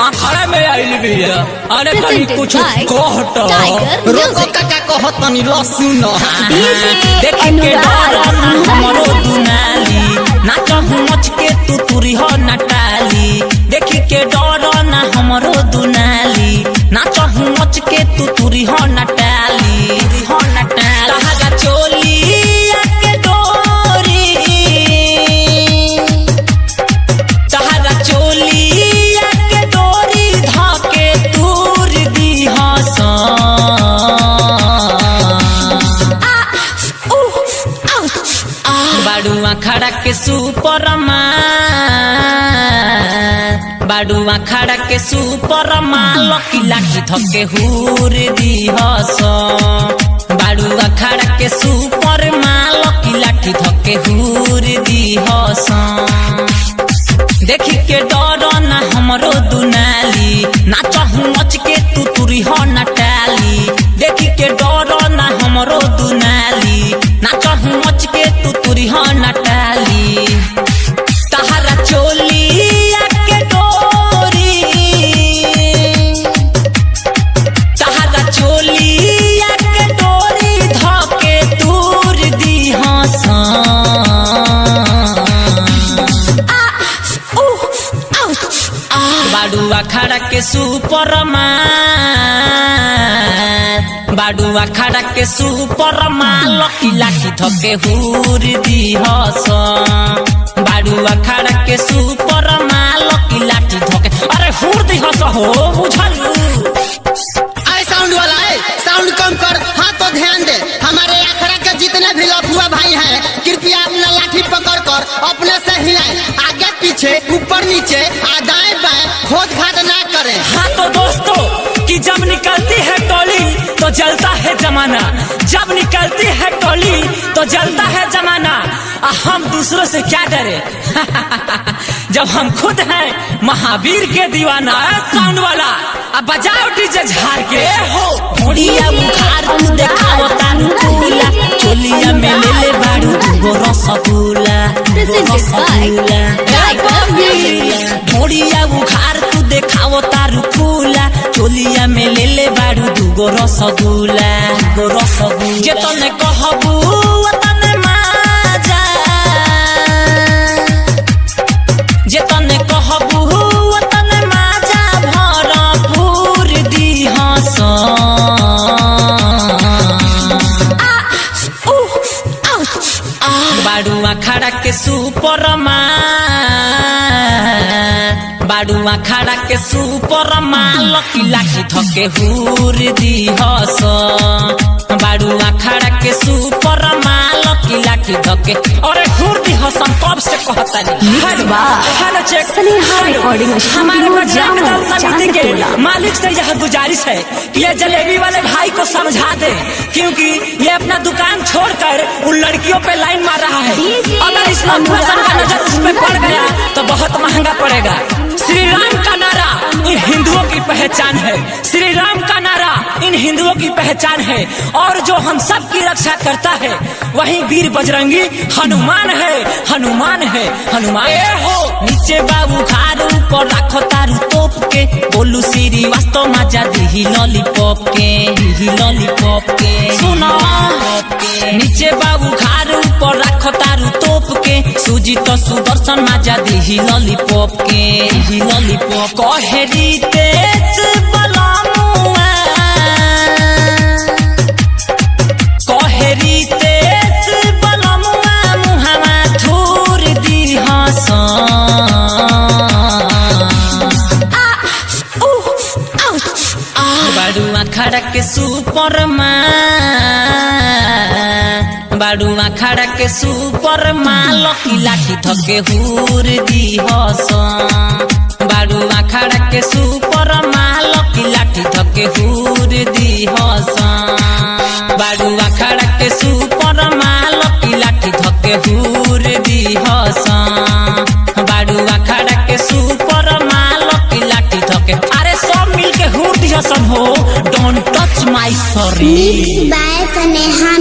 अखाड़ा में आइल भी है। अरे कहीं कुछ कहत रोको काका कहत नहीं लसुन देख के डर हमरो दुनाली नाचहु मच के तू तुरी हो नटाली देख के डर ना हमरो दुनाली नाचहु मच के तू तुरी हो नटाली तहरा चोली के डोरी तहरा चोली के डोरी धके तूर दी बाडुआ खड़ा के बाडुआ खड़ा के सुपरमा लकी लाठी धके हुर दी बाडुआ खड़ा के सुपरमा लकी लाठी धके हुर दी देखी के डर ना हमरो दुनाली नाचहु मच के तू तुरी हो नटाली देखी के डर ना हमरो दुनाली नाचहु मच के तू तुरी हो नटाली तहरा चोली के डोरी तहरा चोली के डोरी धके दूर दी बाडुआ खड़ा के सुपरमा बाडुआ खड़ा के सुपरमा लकी लाठी धके हुर दी बाडुआ खड़ा के सुपरमा लकी लाठी धके अरे हुर दी हो बुझल आई साउंड वाला है साउंड कम कर हाँ तो ध्यान दे हमारे अखड़ा के जितने भी लफुआ भाई हैं कृपया अपना लाठी पकड़ कर अपने से हिलाएं आगे पीछे ऊपर नीचे दाएं बाएं खोद खाद ना करें। हाँ तो दोस्तों कि जब निकलती है टोली तो जलता है जमाना जब निकलती है टोली तो जलता है जमाना हम दूसरों से क्या डरे जब हम खुद हैं महावीर के दीवाना साउंड वाला अब बजाओ डीजे झाड़ के हो घोड़िया बुखार तू देखाओ तारू फूला चोलिया में ले ले बाड़ू दुगो रसगुल्ला घोड़िया बुखार तू देखाओ तारू फूला चोलिया में ले ले बाड़ू दुगो रसगुल्ला जे तने कहबू तने माजा जे तने कहबू तने माजा भरपूर दी बाडुआ खड़ा के सुपरमा बाडुआ खड़ा के सुपरमा लकी लाठी धके हुर दी बाडुआ खड़ा के सुपरमा लकी लाठी धके अरे हुर दी हम कब से कहता नहीं हमारे मालिक से यह गुजारिश है कि ये जलेबी वाले भाई को समझा दे क्योंकि ये अपना दुकान छोड़कर उन लड़कियों पे लाइन मार रहा है अगर इस्लाम फैशन का नजर उस पे पड़ गया तो बहुत महंगा पड़ेगा। श्री राम का नारा इन हिंदुओं की पहचान है श्री राम का नारा इन हिंदुओं की पहचान है और जो हम सब की रक्षा करता है वही वीर बजरंगी हनुमान है हनुमान है हनुमान हो नीचे बाबू खारू ऊपर रखो तारू तोप के बोलू श्रीवास्तव मजा दी लॉलीपॉप के सुनो नीचे बाबू खारू ऊपर रखो तारू तोप के सूजी तो सुदर्शन मजा दी लॉलीपॉप कहेरी तेज बलामुआ कहेरी तेज बलामुआ मुहावा थूर दी बाडुआ खड़ा के सुपरमा बाडुआ खड़ा के सुपरमा लकी लाठी धके हुर दी बाडुआ खड़ा के सुपरमा लकी लाठी धके हुर दी बाडुआ खड़ा के सुपरमा लकी लाठी धके हुर दी बाडुआ खड़ा के सुपरमा लकी लाठी धके अरे सब मिल के हुर दिया सन हो don't touch my sorry mix by Sneha.